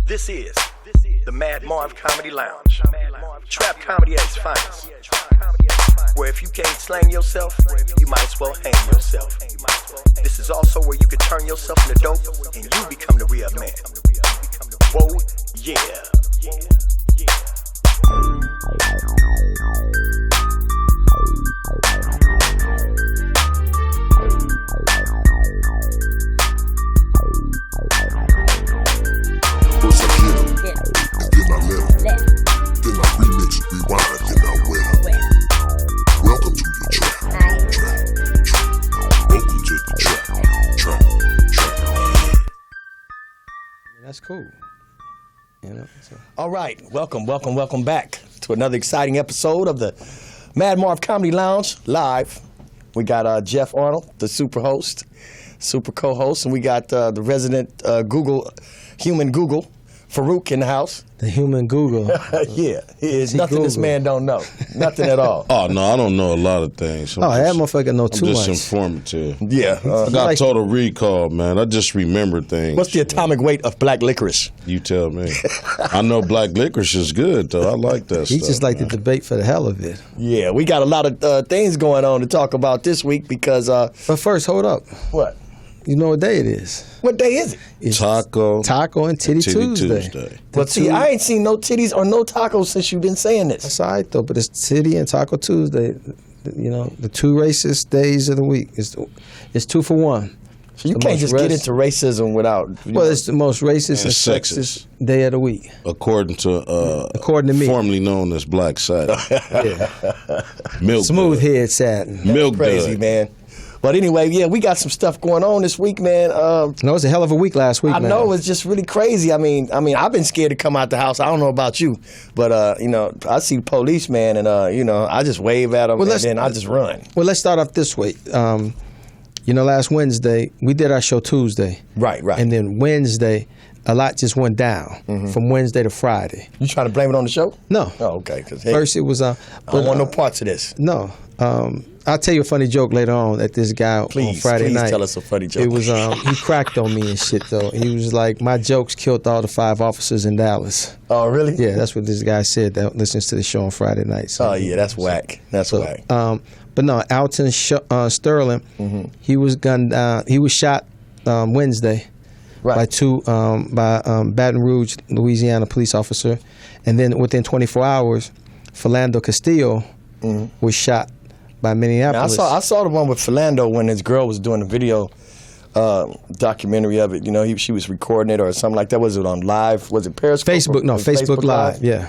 This is the Madd Marv Comedy Lounge. Trap comedy at its finest. Where if you can't slang yourself, you might as well hang yourself. This is also where you can turn yourself into dope and you become the real man. Whoa, yeah. First I get 'em, and then I let 'em. Then I remix, rewind, then I wet 'em. Welcome to the trap. Welcome to the trap. That's cool. You know, so. All right, welcome back to another exciting episode of the Madd Marv Comedy Lounge live. We got Jeff Arnold, the super host, super co-host, and we got the resident human Google, Farook in the house. The human Google. Yeah, it's nothing Google. This man don't know. Nothing at all. Oh, no, I don't know a lot of things. That motherfucker know too much. I'm just informative. Yeah. I got total recall, man. I just remember things. What's the atomic weight of black licorice? You tell me. I know black licorice is good, though. I like that stuff. He just like to debate for the hell of it. Yeah, we got a lot of things going on to talk about this week because... But first, hold up. What? You know what day it is? What day is it? It's Taco and Titty Tuesday. But see, I ain't seen no titties or no tacos since you've been saying this. That's all right, though, but it's Titty and Taco Tuesday. You know, the two racist days of the week. It's 2 for 1. So you can't just get into racism without... It's the most racist and sexist day of the week. According to me. Formerly known as Black Satin. Yeah. Milk Smooth head satin. Milk crazy, man. But anyway, yeah, we got some stuff going on this week, man. No, it was a hell of a week last week, I man. know, it's just really crazy. I mean, I've been scared to come out the house. I don't know about you, but, I see police, man, and, I just wave at them and then I just run. Well, let's start off this way. Last Wednesday, we did our show Tuesday. Right. And then Wednesday, a lot just went down from Wednesday to Friday. You trying to blame it on the show? No. Oh, okay. First it was... I don't want no parts of this. No. I'll tell you a funny joke later on that this guy on Friday night. Please tell us a funny joke. It was he cracked on me and shit though. He was like, my jokes killed all the 5 officers in Dallas. Oh really? Yeah, that's what this guy said that listens to the show on Friday night. So, oh yeah, that's whack. That's whack. But no, Alton Sterling, he was gunned down. He was shot Wednesday by Baton Rouge, Louisiana police officer, and then within 24 hours, Philando Castillo was shot by Minneapolis. Now, I saw the one with Philando when his girl was doing the video documentary of it. You know, she was recording it or something like that. Was it on live? Was it Periscope? Facebook, no, Facebook Live. Yeah.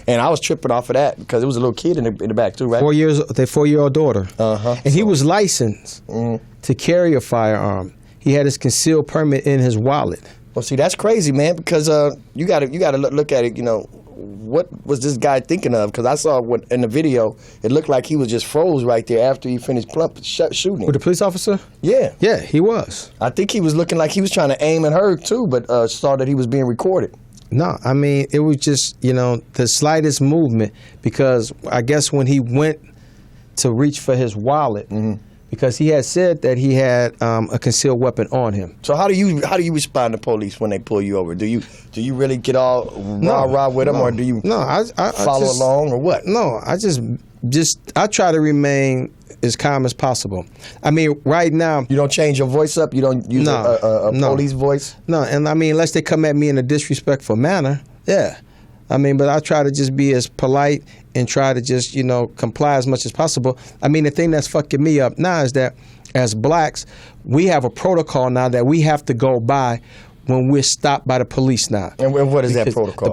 And I was tripping off of that because it was a little kid in the back too, right? 4-year-old daughter. And he was licensed to carry a firearm. He had his concealed permit in his wallet. Well, see, that's crazy, man. Because you got to look at it. You know, what was this guy thinking of? Because I saw in the video, it looked like he was just froze right there after he finished shooting. With the police officer? Yeah. Yeah, he was. I think he was looking like he was trying to aim at her too, but saw that he was being recorded. No, I mean, it was just, the slightest movement, because I guess when he went to reach for his wallet, because he had said that he had a concealed weapon on him. So how do you respond to police when they pull you over? Do you really get all rah-rah with them, or do you follow along, or what? No, I I try to remain as calm as possible. I mean, right now... You don't change your voice up? You don't use a police voice? No, and I mean, unless they come at me in a disrespectful manner, yeah. I mean, but I try to just be as polite and try to just, comply as much as possible. I mean, the thing that's fucking me up now is that as blacks, we have a protocol now that we have to go by when we're stopped by the police now. And what is that protocol?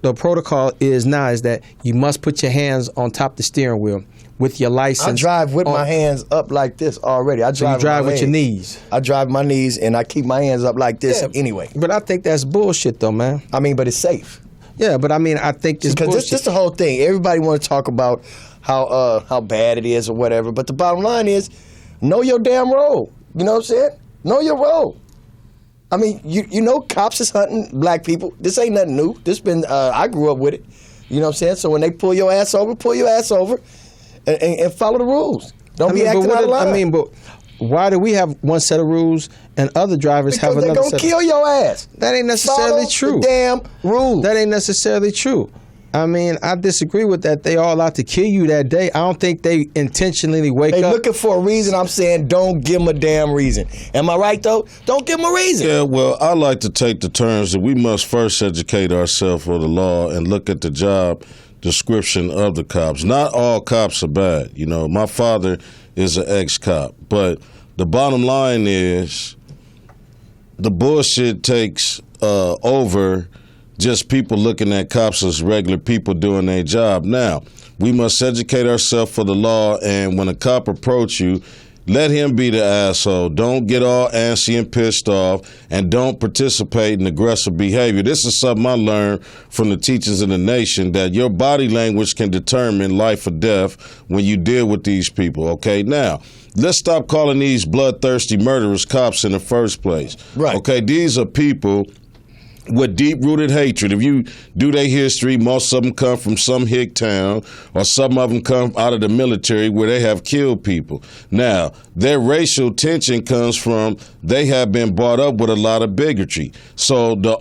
The protocol is that you must put your hands on top of the steering wheel with your license. I drive with my hands up like this already. So you drive with your knees? I drive my knees and I keep my hands up like this anyway. But I think that's bullshit though, man. I mean, but it's safe. Yeah, but I mean, I think it's bullshit. Because this the whole thing. Everybody want to talk about how bad it is or whatever, but the bottom line is, know your damn road. You know what I'm saying? Know your road. I mean, you know cops is hunting black people. This ain't nothing new. This been, I grew up with it. You know what I'm saying? So when they pull your ass over and follow the rules. Don't be acting out of line. I mean, but why do we have one set of rules and other drivers have Because another they set? gonna kill your ass. That ain't necessarily Follow true. the damn rules. That ain't necessarily true. I mean, I disagree with that. They all out to kill you that day. I don't think they intentionally wake They up. looking for a reason. I'm saying don't give them a damn reason. Am I right though? Don't give them a reason. Yeah, well, I like to take the terms that we must first educate ourselves for the law and look at the job description of the cops. Not all cops are bad. You know, my father is an ex-cop, but the bottom line is the bullshit takes over just people looking at cops as regular people doing their job. Now, we must educate ourselves for the law, and when a cop approach you, let him be the asshole. Don't get all antsy and pissed off, and don't participate in aggressive behavior. This is something I learned from the teachers in the nation, that your body language can determine life or death when you deal with these people, okay? Now, let's stop calling these bloodthirsty murderers cops in the first place. Right. Okay, these are people with deep-rooted hatred. If you do their history, most of them come from some hick town, or some of them come out of the military where they have killed people. Now, their racial tension comes from they have been brought up with a lot of bigotry. So the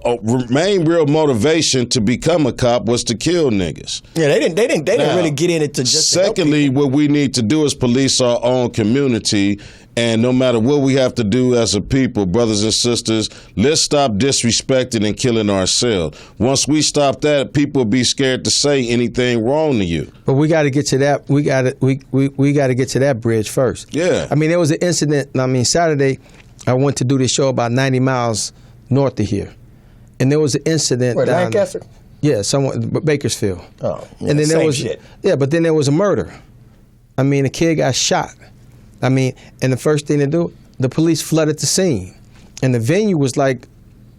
main real motivation to become a cop was to kill niggas. Yeah, they didn't Now, really get in it to just. Secondly, what we need to do is police our own community. And no matter what we have to do as a people, brothers and sisters, let's stop disrespecting and killing ourselves. Once we stop that, people will be scared to say anything wrong to you. But we got to get to that. We got to get to that bridge first. Yeah. I mean, there was an incident. I mean, Saturday, I went to do this show about 90 miles north of here, and there was an incident. Where, down Lancaster? Yeah, Bakersfield. Oh, yeah, and then there same was shit. Yeah, but then there was a murder. I mean, a kid got shot. I mean, and the first thing to do, the police flooded the scene, and the venue was like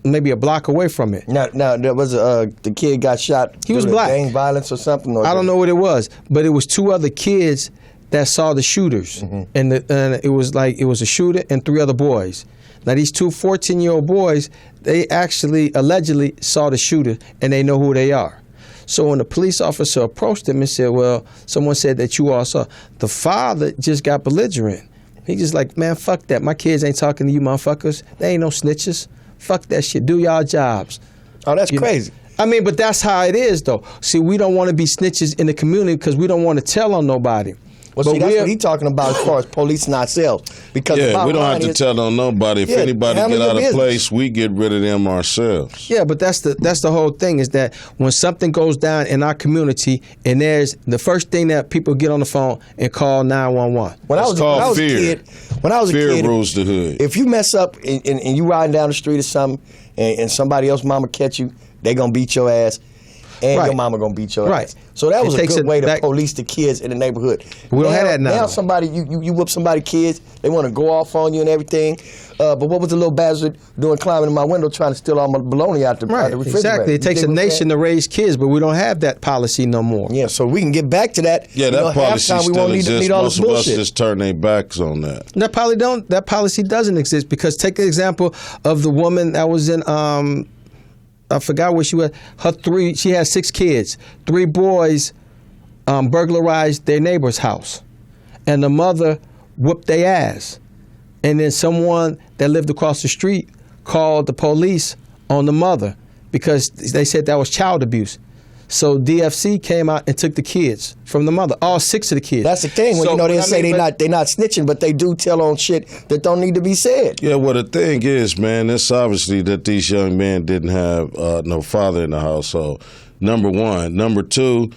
maybe a block away from it. Now there was the kid got shot. He was due to black. Gang violence or something. Or I don't know what it was, but it was two other kids that saw the shooters, and it was like it was a shooter and three other boys. Now these two 14-year-old boys, they actually allegedly saw the shooter, and they know who they are. So when the police officer approached him and said, well, someone said that you all saw, the father just got belligerent. He just like, man, fuck that. My kids ain't talking to you motherfuckers. They ain't no snitches. Fuck that shit. Do y'all jobs. Oh, that's You know? crazy. I mean, but that's how it is, though. See, we don't want to be snitches in the community because we don't want to tell on nobody. Well, But see, that's we're- what he's talking about as far as policing ourselves. Because the Yeah, bottom we don't have line to is, tell on nobody. If Yeah, anybody handle get your out of business. place, we get rid of them ourselves. Yeah, but that's the whole thing is that when something goes down in our community and there's the first thing that people get on the phone and call 911. When I It's was called a fear. kid, when I was a Fear kid, rules the hood. if you mess up and you riding down the street or something, and somebody else mama catch you, they gonna beat your ass, and Right. your mama gonna beat your Right. ass. So that It was a takes good it way to back- police the kids in the neighborhood. We don't have that now. Now somebody you whoop somebody kids, they want to go off on you and everything. But what was the little bastard doing climbing in my window trying to steal all my bologna out the Right, refrigerator? exactly. It You takes dig a what I'm nation saying? to raise kids, but we don't have that policy no more. Yeah, so we can get back to that. Yeah, You that know, policy halftime, we still won't need exists. all Most this of us bullshit. just turn their backs on that. That policy doesn't exist because take an example of the woman that was in I forgot where she was. She had 6 kids. 3 boys burglarized their neighbor's house, and the mother whooped their ass. And then someone that lived across the street called the police on the mother because they said that was child abuse. So DFC came out and took the kids from the mother, all 6 of the kids. That's the thing. When So, they I say mean, they're not snitching, but they do tell on shit that don't need to be said. Yeah, well, the thing is, man, it's obviously that these young men didn't have no father in the household, number one. Number two,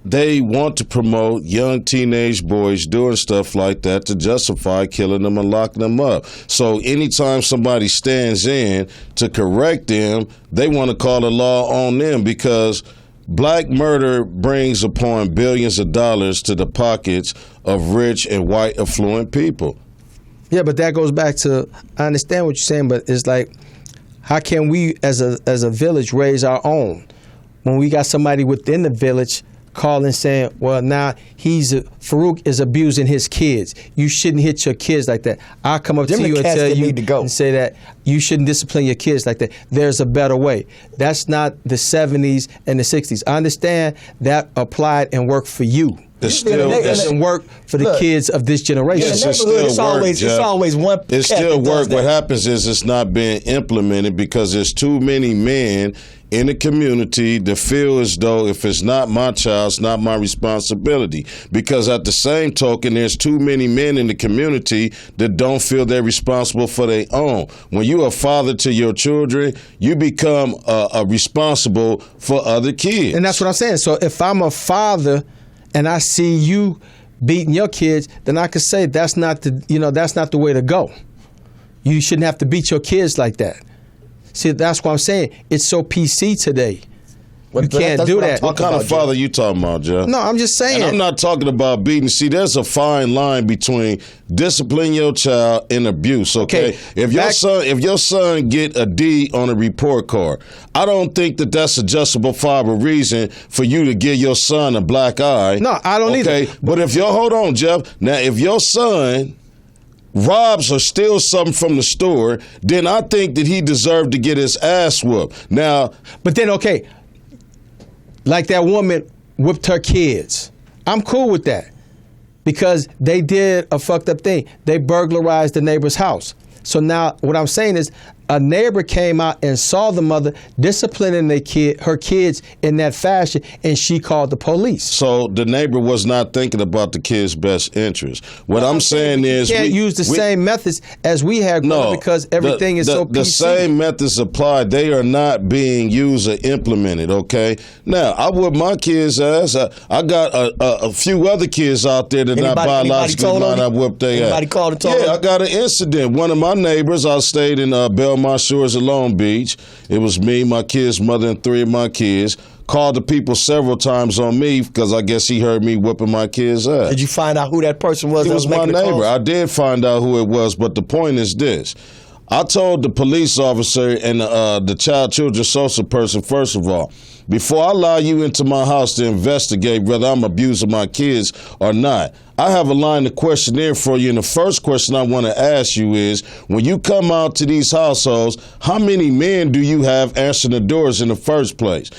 they want to promote young teenage boys doing stuff like that to justify killing them and locking them up. So anytime somebody stands in to correct them, they want to call the law on them because black murder brings upon billions of dollars to the pockets of rich and white affluent people. Yeah, but that goes back to, I understand what you're saying, but it's like, how can we as a village raise our own when we got somebody within the village calling saying, well, now he's Farook is abusing his kids. You shouldn't hit your kids like that. I'll come up Them to the you and cats tell that you need to go. and say that you shouldn't discipline your kids like that. There's a better way. That's not the 70s and the 60s. I understand that applied and worked for you. It's still, It doesn't work for the Look, kids of this generation. Yes, In the it's neighborhood, still work, it's Jeff. always one It cat still that does work. that. What happens is it's not being implemented because there's too many men in the community that feel as though if it's not my child, it's not my responsibility. Because at the same token, there's too many men in the community that don't feel they're responsible for their own. When you're a father to your children, you become responsible for other kids. And that's what I'm saying. So if I'm a father and I see you beating your kids, then I could say that's not the way to go. You shouldn't have to beat your kids like that. See, that's what I'm saying. It's so PC today. You can't do that. What kind of father you talking about, Jeff? No, I'm just saying. And I'm not talking about beating. See, there's a fine line between disciplining your child and abuse. Okay, if your son get a D on a report card, I don't think that's a justifiable reason for you to give your son a black eye. No, I don't either. Okay, but if hold on, Jeff. Now, if your son robs or steals something from the store, then I think that he deserved to get his ass whooped. Now, but then like that woman whipped her kids. I'm cool with that because they did a fucked up thing. They burglarized the neighbor's house. So now what I'm saying is a neighbor came out and saw the mother disciplining her kids in that fashion, and she called the police. So the neighbor was not thinking about the kid's best interest. What I'm saying is you can't use the same methods as we had because everything is so PC. The same methods apply. They are not being used or implemented, okay? Now, I whoop my kids' ass. I got a few other kids out there that not biologically mine. I whooped their ass. Anybody called and told I got an incident. One of my neighbors, I stayed in Belmont Shores of Long Beach. It was me, my kid's mother, and 3 of my kids. Called the people several times on me because I guess he heard me whipping my kid's ass. Did you find out who that person was? It that was my making the neighbor. calls? I did find out who it was, but the point is this. I told the police officer and the children's social person, first of all, before I allow you into my house to investigate whether I'm abusing my kids or not, I have a line of questionnaire for you. And the first question I want to ask you is, when you come out to these households, how many men do you have answering the doors in the first place?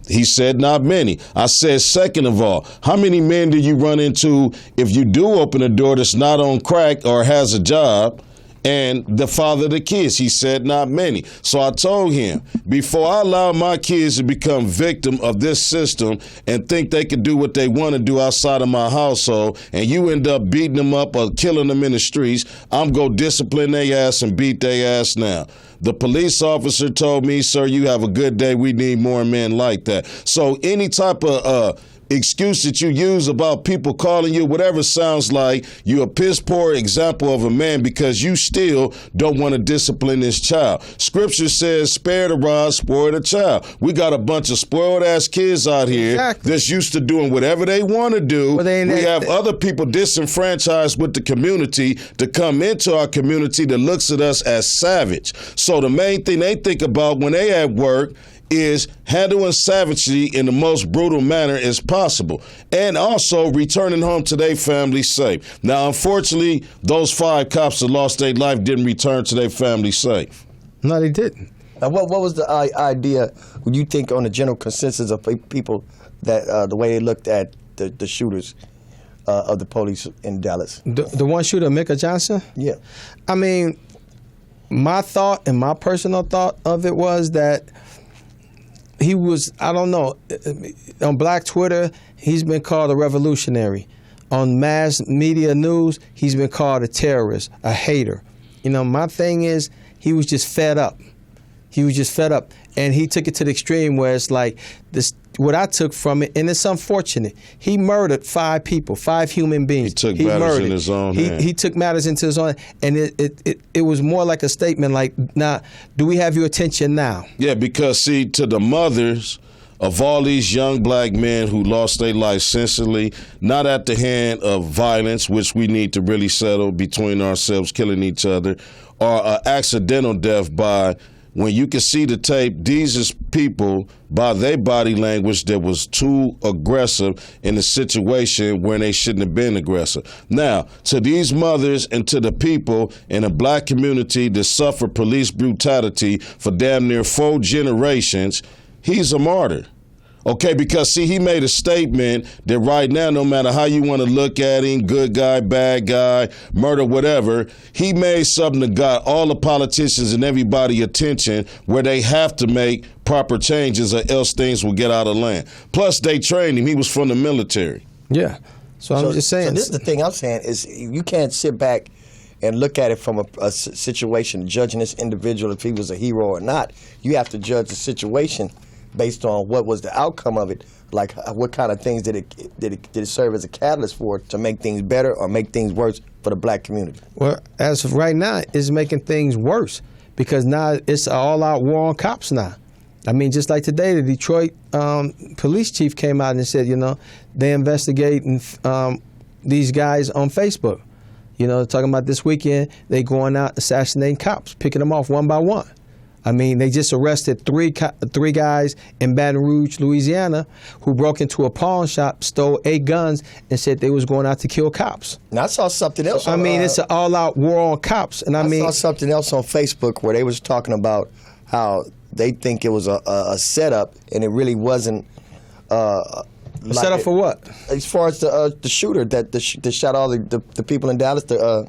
He said, not many. I said, second of all, how many men do you run into if you do open a door that's not on crack or has a job? And the father of the kids, he said, not many. So I told him, before I allow my kids to become victim of this system and think they can do what they want to do outside of my household, and you end up beating them up or killing them in the streets, I'm going to discipline their ass and beat their ass now. The police officer told me, sir, you have a good day. We need more men like that. So any type of excuse that you use about people calling you, whatever sounds like, you're a piss poor example of a man because you still don't want to discipline this child. Scripture says, spare the rod, spoil the child. We got a bunch of spoiled ass kids out here that's used to doing whatever they want to do. We have other people disenfranchised with the community to come into our community that looks at us as savage. So the main thing they think about when they at work is handling savagery in the most brutal manner as possible, and also returning home to their family safe. Now, unfortunately, those 5 cops that lost their life didn't return to their family safe. No, they didn't. Now, what was the idea, would you think, on the general consensus of people that the way they looked at the shooters of the police in Dallas? The one shooter, Micah Johnson? Yeah. I mean, my thought and my personal thought of it was that he was, I don't know, on Black Twitter, he's been called a revolutionary. On mass media news, he's been called a terrorist, a hater. You know, my thing is, he was just fed up. He was just fed up. And he took it to the extreme where it's like, this. What I took from it, and it's unfortunate, he murdered 5 people, 5 human beings. He took matters in his own hand. He took matters into his own, and it was more like a statement like, now, do we have your attention now? Yeah, because, see, to the mothers of all these young black men who lost their life senselessly, not at the hand of violence, which we need to really settle between ourselves, killing each other, or an accidental death by when you can see the tape, these is people by their body language that was too aggressive in a situation where they shouldn't have been aggressive. Now, to these mothers and to the people in the black community that suffer police brutality for damn near 4 generations, he's a martyr. Okay, because see, he made a statement that right now, no matter how you want to look at him, good guy, bad guy, murder, whatever, he made something that got all the politicians and everybody attention where they have to make proper changes or else things will get out of hand. Plus, they trained him. He was from the military. Yeah. So I'm just saying. So this is the thing I'm saying is you can't sit back and look at it from a situation, judging this individual if he was a hero or not. You have to judge the situation based on what was the outcome of it, like what kind of things did it serve as a catalyst for to make things better or make things worse for the black community? Well, as of right now, it's making things worse because now it's an all-out war on cops now. I mean, just like today, the Detroit police chief came out and said, they investigating these guys on Facebook. Talking about this weekend, they going out assassinating cops, picking them off one by one. I mean, they just arrested three guys in Baton Rouge, Louisiana, who broke into a pawn shop, stole 8 guns, and said they was going out to kill cops. Now, I saw something else. It's an all-out war on cops. And I saw something else on Facebook where they was talking about how they think it was a setup, and it really wasn't. Set up for what? As far as the shooter that shot all the people in Dallas, the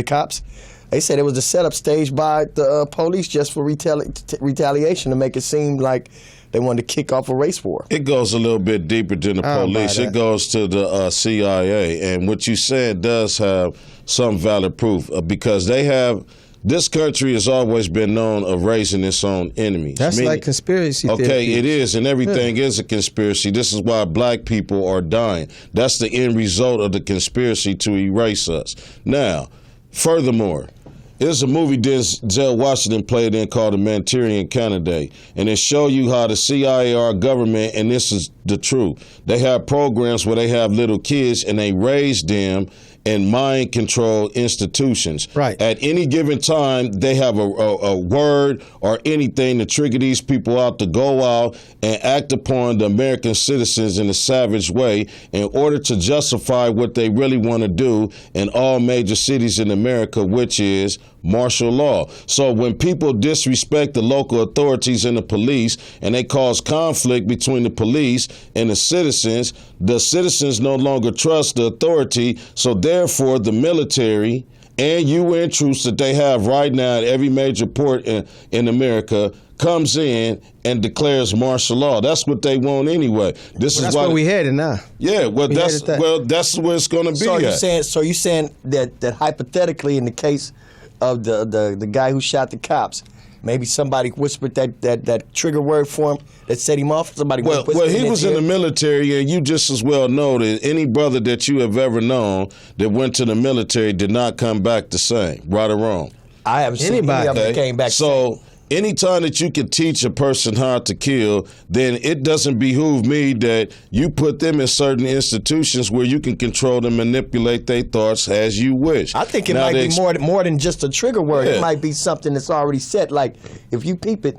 cops. They said it was a setup staged by the police just for retaliation to make it seem like they wanted to kick off a race war. It goes a little bit deeper than the police. It goes to the CIA. And what you said does have some valid proof because they have. This country has always been known of raising its own enemies. That's like conspiracy theory. Okay, it is, and everything is a conspiracy. This is why black people are dying. That's the end result of the conspiracy to erase us. Now, furthermore, there's a movie Denzel Washington played in called The Manchurian Candidate, and it show you how the CIA, our government, and this is the truth, they have programs where they have little kids and they raise them in mind control institutions. Right. At any given time, they have a word or anything to trigger these people out to go out and act upon the American citizens in a savage way in order to justify what they really want to do in all major cities in America, which is martial law. So when people disrespect the local authorities and the police and they cause conflict between the police and the citizens no longer trust the authority. So therefore, the military and UN troops that they have right now at every major port in America comes in and declares martial law. That's what they want anyway. That's where we headed now. Yeah, that's where it's going to be. So you're saying that hypothetically, in the case of the guy who shot the cops, maybe somebody whispered that trigger word for him that set him off. Well, he was in the military, and you just as well know that any brother that you have ever known that went to the military did not come back the same, right or wrong. I haven't seen anybody that came back. So anytime that you can teach a person how to kill, then it doesn't behoove me that you put them in certain institutions where you can control and manipulate their thoughts as you wish. I think it might be more than just a trigger word. Yeah. It might be something that's already set. Like, if you peep it,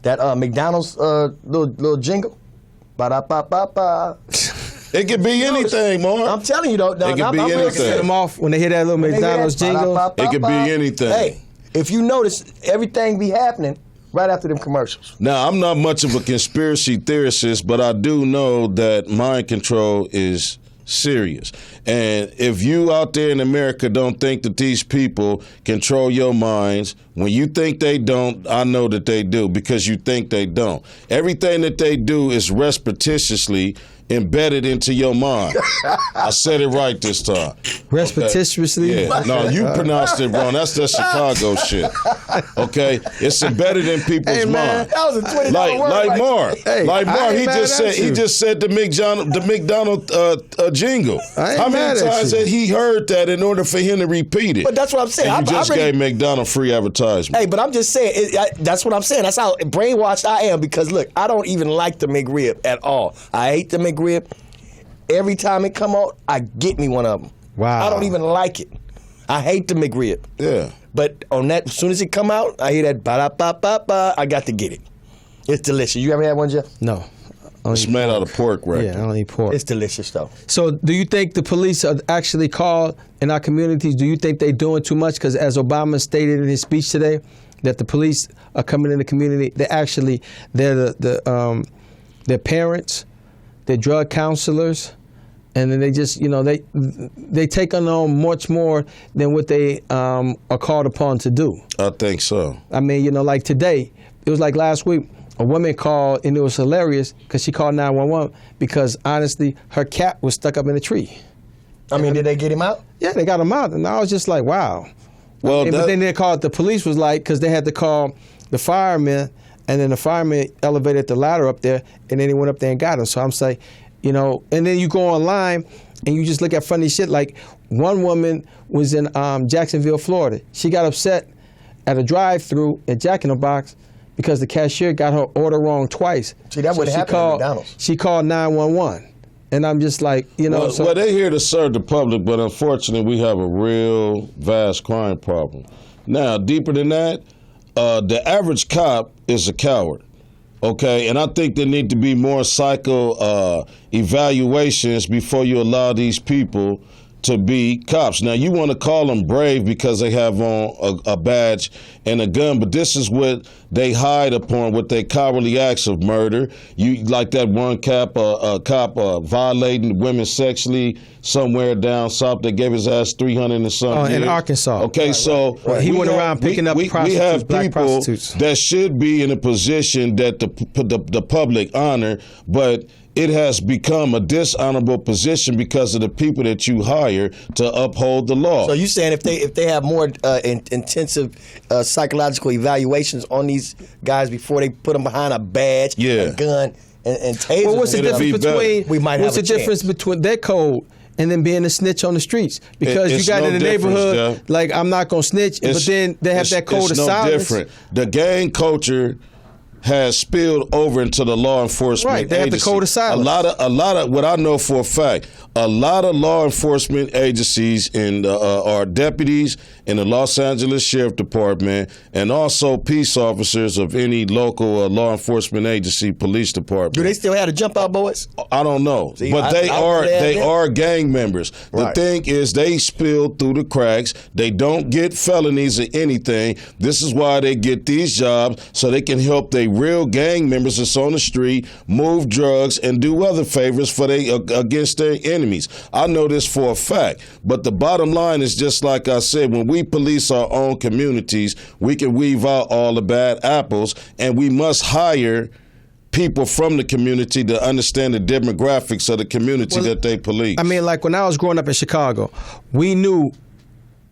that McDonald's little jingle, ba-da-ba-ba-ba. It could be anything, Marv. I'm telling you, though. It could be anything. Set them off when they hear that little McDonald's jingle. It could be anything. Hey. If you notice, everything be happening right after them commercials. Now, I'm not much of a conspiracy theorist, but I do know that mind control is serious. And if you out there in America don't think that these people control your minds, when you think they don't, I know that they do because you think they don't. Everything that they do is repetitiously embedded into your mind. I said it right this time. Repetitiously? Okay? Yeah. No, you pronounced it wrong. That's that Chicago shit. Okay? It's embedded in people's mind. That was a $20 word. Like Marv. Like Marv, he just said the McDonald jingle. How many times had he heard that in order for him to repeat it? But that's what I'm saying. And you just gave McDonald free advertisement. Hey, but I'm just saying, that's what I'm saying. That's how brainwashed I am because, look, I don't even like the McRib at all. I hate the McRib. Every time it come out, I get me one of them. Wow. I don't even like it. I hate the McRib. Yeah. But on that, as soon as it come out, I hear that ba-da-ba-ba-ba, I got to get it. It's delicious. You ever had one, Jeff? No. It's made out of pork, right? Yeah, I don't eat pork. It's delicious, though. So do you think the police are actually called in our communities? Do you think they're doing too much? Because as Obama stated in his speech today, that the police are coming in the community. They're their parents, they're drug counselors, and then they just, they take on much more than what they are called upon to do. I think so. I mean, like today, it was like last week, a woman called, and it was hilarious because she called 911 because, honestly, her cat was stuck up in a tree. I mean, did they get him out? Yeah, they got him out, and I was just like, wow. Well, but then they called, the police was like, because they had to call the firemen, and then the firemen elevated the ladder up there, and then he went up there and got him. So I'm saying, and then you go online, and you just look at funny shit. Like, one woman was in Jacksonville, Florida. She got upset at a drive-through at Jack in the Box because the cashier got her order wrong twice. See, that would happen at McDonald's. She called 911. And I'm just like, Well, they're here to serve the public, but unfortunately, we have a real vast crime problem. Now, deeper than that, the average cop is a coward, okay? And I think there need to be more psycho evaluations before you allow these people to be cops. Now, you want to call them brave because they have on a badge and a gun, but this is what they hide upon with their cowardly acts of murder. You like that one cop violating women sexually somewhere down south that gave his ass 300 and something. In Arkansas. Okay, so he went around picking up prostitutes, we have black people prostitutes that should be in a position that the public honor, but it has become a dishonorable position because of the people that you hire to uphold the law. So you saying if they have more intensive psychological evaluations on these guys before they put them behind a badge, a gun, and taser? Well, what's the difference between what's the difference between their code and then being a snitch on the streets? Because you got in the neighborhood, like, I'm not going to snitch, but then they have that code of silence. It's no different. The gang culture has spilled over into the law enforcement Right, they have the code of silence. A lot of what I know for a fact, a lot of law enforcement agencies are deputies in the Los Angeles Sheriff Department and also peace officers of any local law enforcement agency, police department. Do they still have the jump out boys? I don't know, See, but they are gang members. Right. The thing is, they spill through the cracks. They don't get felonies or anything. This is why they get these jobs, so they can help their real gang members that's on the street move drugs and do other favors for against their enemies. I know this for a fact. But the bottom line is, just like I said, when we police our own communities, we can weave out all the bad apples, and we must hire people from the community to understand the demographics of the community that they police. I mean, like when I was growing up in Chicago, we knew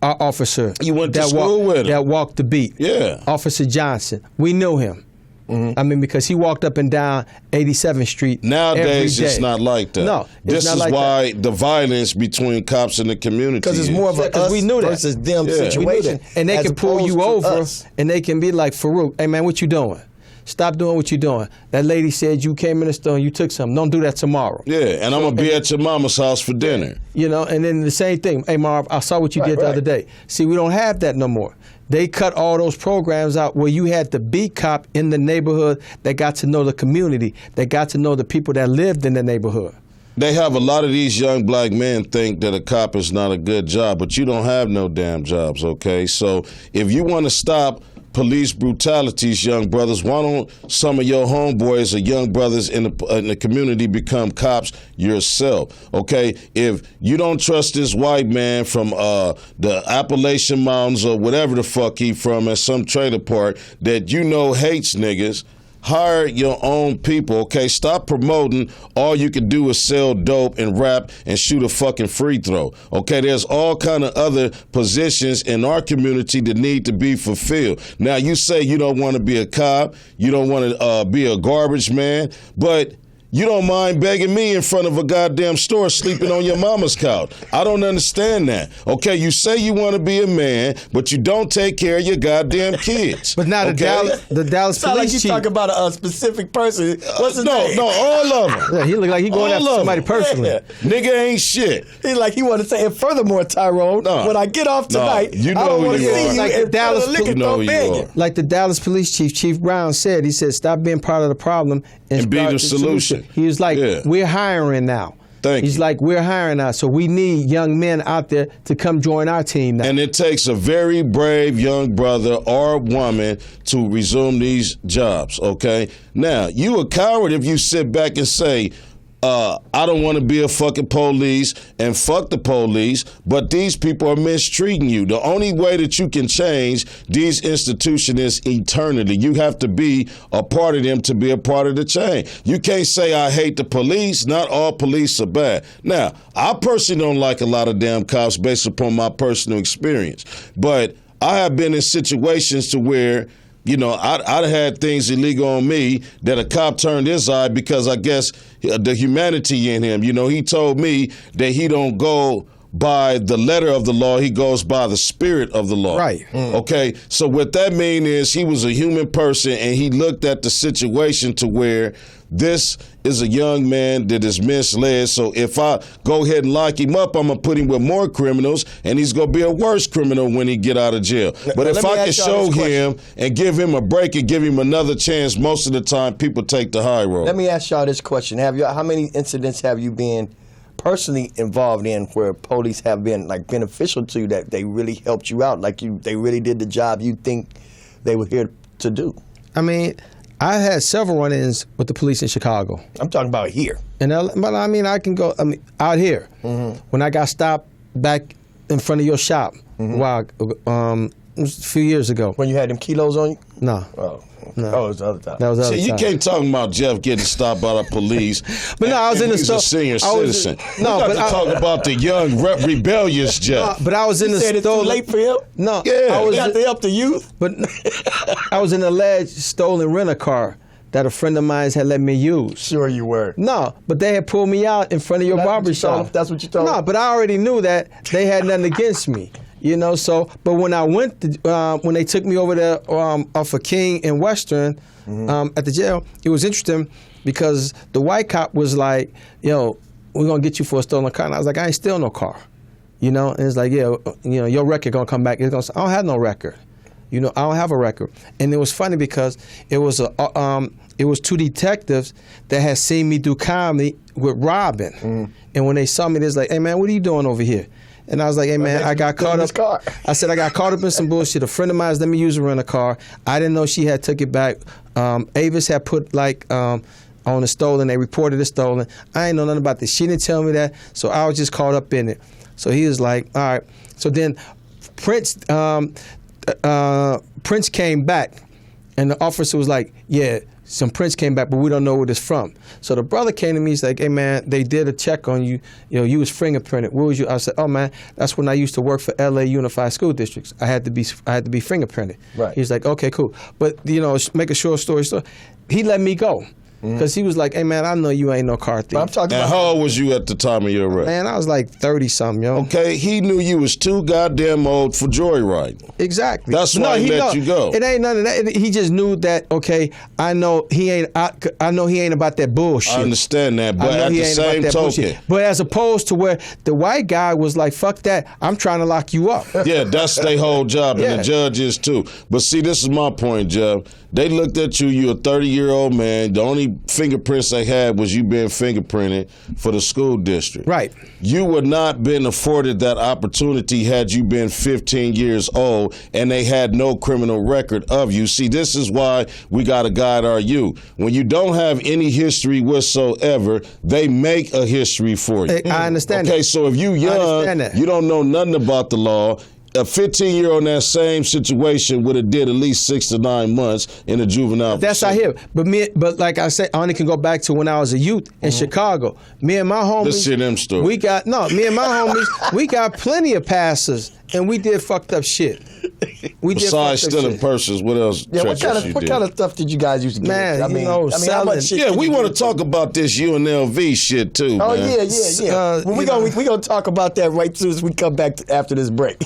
our officer. You went to school with him. That walked the beat. Yeah. Officer Johnson. We knew him. Mm-hmm. I mean, because he walked up and down 87th Street. Nowadays, it's not like that. No, this is like why the violence between cops and the community. Because it's more of a us versus them situation. And they can pull you over, and they can be like, Farook, hey man, what you doing? Stop doing what you're doing. That lady said you came in the store and you took something. Don't do that tomorrow. Yeah, and I'm going to be at your mama's house for dinner. And then the same thing. Hey, Marv, I saw what you did the other day. See, we don't have that no more. They cut all those programs out where you had the beat cop in the neighborhood that got to know the community, that got to know the people that lived in the neighborhood. They have a lot of these young black men think that a cop is not a good job, but you don't have no damn jobs, okay? So if you want to stop police brutalities, young brothers, why don't some of your homeboys or young brothers in the community become cops yourself, okay? If you don't trust this white man from the Appalachian Mountains or whatever the fuck he from at some trailer park that hates niggas, hire your own people, okay? Stop promoting all you can do is sell dope and rap and shoot a fucking free throw, okay? There's all kind of other positions in our community that need to be fulfilled. Now, you say you don't want to be a cop, you don't want to be a garbage man, but You don't mind begging me in front of a goddamn store sleeping on your mama's couch. I don't understand that. Okay, you say you want to be a man, but you don't take care of your goddamn kids. But now okay? the Dallas Sound like police you chief. talking about a specific person. What's his name? No, all of them. Yeah, he look like he going All after of somebody them. personally. Yeah. Nigga ain't shit. He like he want to say, and furthermore, Tyrone, No. when I get off No, tonight, you I know don't who want to you see are. you Like in the Dallas front of the liquor You know store who you begging. are. Like the Dallas police chief, Chief Brown said, he said, stop being part of the problem And be start the solution. He was like, Yeah. we're hiring now. Thank He's you. like, we're hiring now. So we need young men out there to come join our team now. And it takes a very brave young brother or woman to resume these jobs, okay? Now, you a coward if you sit back and say, I don't want to be a fucking police and fuck the police, but these people are mistreating you. The only way that you can change these institutions is eternity. You have to be a part of them to be a part of the change. You can't say I hate the police. Not all police are bad. Now, I personally don't like a lot of damn cops based upon my personal experience, but I have been in situations to where I'd had things illegal on me that a cop turned his eye because I guess the humanity in him. He told me that he don't go by the letter of the law, he goes by the spirit of the law. Right. Okay, so what that means is he was a human person and he looked at the situation to where this is a young man that is misled, so if I go ahead and lock him up, I'm going to put him with more criminals, and he's going to be a worse criminal when he get out of jail. But if I can show him and give him a break and give him another chance, most of the time people take the high road. Let me ask y'all this question. How many incidents have you been personally involved in where police have been like beneficial to you, that they really helped you out, like they really did the job you think they were here to do? I mean, I had several run-ins with the police in Chicago. I'm talking about here. But I mean, I can go out here. Mm-hmm. When I got stopped back in front of your shop, it was a few years ago. When you had them kilos on you? No. Oh, No. Oh, it was the other time. That was the other See, you time. can't talk about Jeff getting stopped by the police. But no, I was in the He's store. a senior citizen. No, we got but to I- talk about the young, rebellious Jeff. But I was in You the said it's too store. late for him? No, Yeah. I You was. got to help the youth? But I was in an alleged stolen rent-a-car that a friend of mine had let me use. Sure you were. No, but they had pulled me out in front of your That's what barber you told shop. them? That's what you told No, them? but I already knew that they had nothing against me. So, but when I went, when they took me over there off of King and Western at the jail, it was interesting because the white cop was like, we're going to get you for a stolen car. And I was like, I ain't steal no car. And it's like, your record going to come back. It's gonna say, I don't have no record. I don't have a record. And it was funny because it was it was two detectives that had seen me do comedy with Robin. And when they saw me, they was like, hey, man, what are you doing over here? And I was like, hey, man, I got caught up. car. I said, I got caught up in some bullshit. A friend of mine let me use a rent-a-car. I didn't know she had took it back. Avis had put, on the stolen. They reported it stolen. I ain't know nothing about this. She didn't tell me that, so I was just caught up in it. So he was like, all right. So then Prince came back, and the officer was like, yeah, some Prince came back, but we don't know where it's from. So the brother came to me, he's like, hey, man, they did a check on you. You was fingerprinted. Where was you? I said, oh, man, that's when I used to work for L.A. Unified School Districts. I had to be fingerprinted. Right. He was like, okay, cool. But, make a short story short, he let me go. Because he was like, hey, man, I know you ain't no car thief. But I'm talking And about how old was you at the time of your arrest? Man, I was like 30-something, yo. Okay, he knew you was too goddamn old for joyriding. Exactly. That's why he let you go. It ain't none of that. He just knew that, okay, I know he ain't about that bullshit. I understand that, but I know at he the ain't about same that token, bullshit. But as opposed to where the white guy was like, fuck that, I'm trying to lock you up. yeah, that's their whole job, and Yeah. the judge is too. But see, this is my point, Jeff. They looked at you, you're a 30-year-old man. The only fingerprints they had was you being fingerprinted for the school district. Right. You would not been afforded that opportunity had you been 15 years old and they had no criminal record of you. See, this is why we got to guide our youth. When you don't have any history whatsoever, they make a history for you. I understand Okay, that. so if you young, understand that. you don't know nothing about the law, a 15-year-old in that same situation would have did at least 6 to 9 months in a juvenile That's out facility. here. But like I said, I only can go back to when I was a youth in Chicago. Me and my homies. Let's hear them stories. Me and my homies, we got plenty of passes, and we did fucked up shit. We did Besides fucked up stealing shit. purses, what else? Yeah, what treacherous you kind did? of stuff did you guys used to get? Man, I you mean, know, how selling- much shit Yeah, did we you want to get? talk about this UNLV shit too. Oh man. yeah. Well, we gonna talk about that right soon as we come back after this break.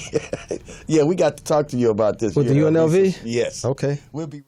Yeah, we got to talk to you about this. With the UNLV? Yes. Okay. We'll be.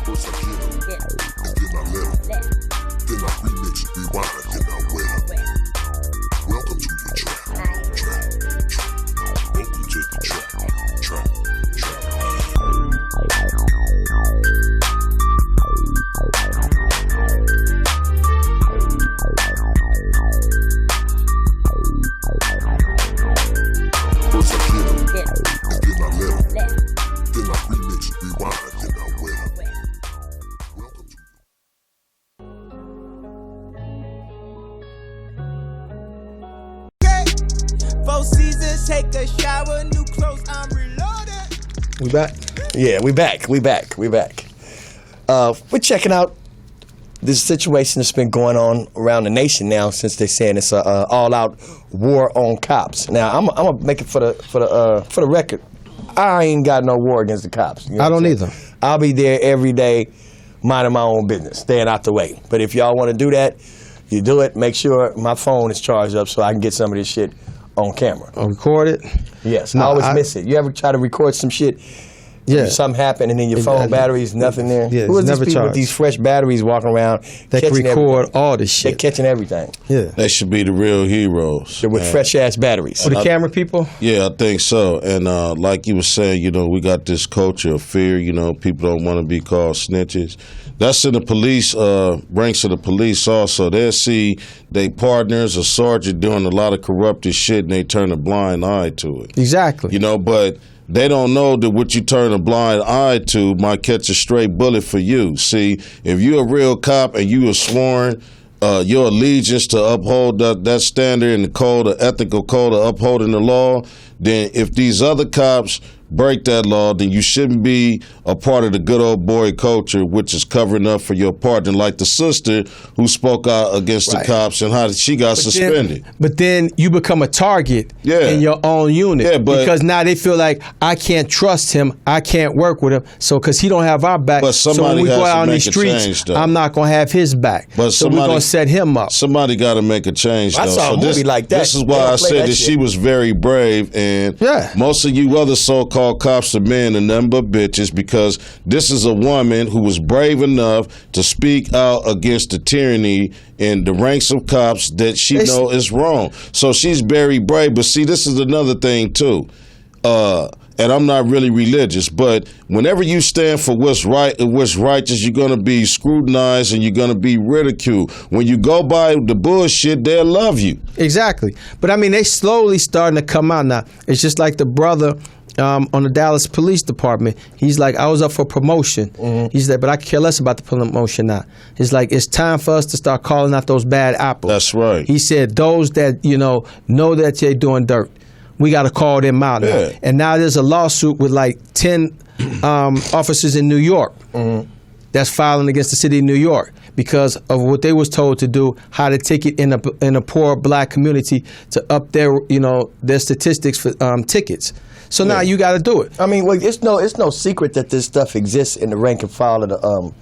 First I get 'em, and then I let 'em. Then I remix, rewind, then I wet 'em. Welcome to the trap. Welcome to the trap. First I get 'em, and then I let 'em. Then I remix, rewind, then I wet 'em. Welcome to Four seasons, take a shower, new clothes, I'm reloaded. We back. Yeah, we back. We're checking out this situation that's been going on around the nation now since they're saying it's a all-out war on cops. Now, I'm gonna make it for the record. I ain't got no war against the cops. You know I what don't I'm either. saying? I'll be there every day, minding my own business, staying out the way. But if y'all want to do that, you do it. Make sure my phone is charged up so I can get some of this shit on camera. Record it. Yes, No, I always I- miss it. You ever try to record some shit? Yeah. Something happened and then your phone battery's nothing there. Yeah, Who it's are these never people with charged. these fresh batteries walking around? They can catching record everything? all this They're shit. catching everything. Yeah. They should be the real heroes. They're with man. fresh ass batteries. For the camera people. Yeah, I think so. And like you were saying, we got this culture of fear. People don't want to be called snitches. That's in the police ranks of the police also. They'll see they partners, a sergeant doing a lot of corrupted shit, and they turn a blind eye to it. Exactly. But they don't know that what you turn a blind eye to might catch a straight bullet for you. See, if you're a real cop and you are sworn your allegiance to uphold that standard and the ethical code of upholding the law, then if these other cops break that law, then you shouldn't be a part of the good old boy culture, which is covering up for your partner, like the sister who spoke out against Right. the cops and how she got suspended. But then you become a target Yeah. in your own unit. Yeah, but- because now they feel like I can't trust him, I can't work with him. So because he don't have our back, But so somebody when we has go to out on make these a streets, change, though. I'm not gonna have his back. But so we're somebody- gonna set him up. Somebody got to make a change, though. I saw a movie like that. This is They why don't I play said that that shit. she was very brave, and Yeah. most of you other so-called cops are men and nothing but bitches, because this is a woman who was brave enough to speak out against the tyranny in the ranks of cops that she know is wrong. So she's very brave. But see, this is another thing too. And I'm not really religious, but whenever you stand for what's right and what's righteous, you're going to be scrutinized and you're going to be ridiculed. When you go by the bullshit, they'll love you. Exactly. But I mean, they slowly starting to come out now. It's just like the brother on the Dallas Police Department. He's like, I was up for promotion. He's like, but I could care less about the promotion now. He's like, it's time for us to start calling out those bad apples. That's right. He said, those that, know that they're doing dirt, we got to call them out now. Yeah. And now there's a lawsuit with like 10 officers in New York that's filing against the city of New York because of what they was told to do, how to ticket in a poor black community to up their statistics for tickets. So now you got to do it. I mean, well, it's no secret that this stuff exists in the rank and file of the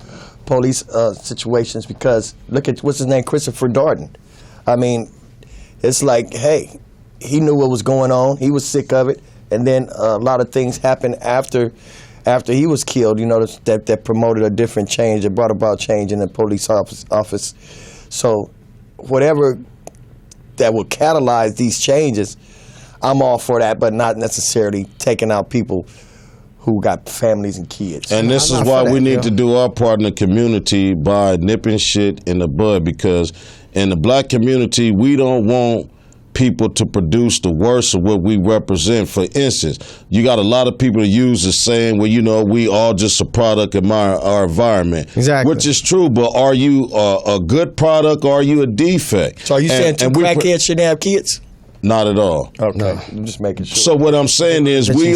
police situations, because look at what's his name, Christopher Darden. I mean, it's like, hey, he knew what was going on. He was sick of it, and then a lot of things happened after he was killed. That promoted a different change, that brought about change in the police office. So, whatever that will catalyze these changes, I'm all for that, but not necessarily taking out people who got families and kids. And this is why we need to do our part in the community by nipping shit in the bud, because in the black community, we don't want people to produce the worst of what we represent. For instance, you got a lot of people that use the saying, well, you know, we all just a product of our environment. Exactly. Which is true, but are you a good product or are you a defect? So are you saying two crackheads shouldn't have kids? Not at all. Okay, I'm just making sure. So what I'm saying is we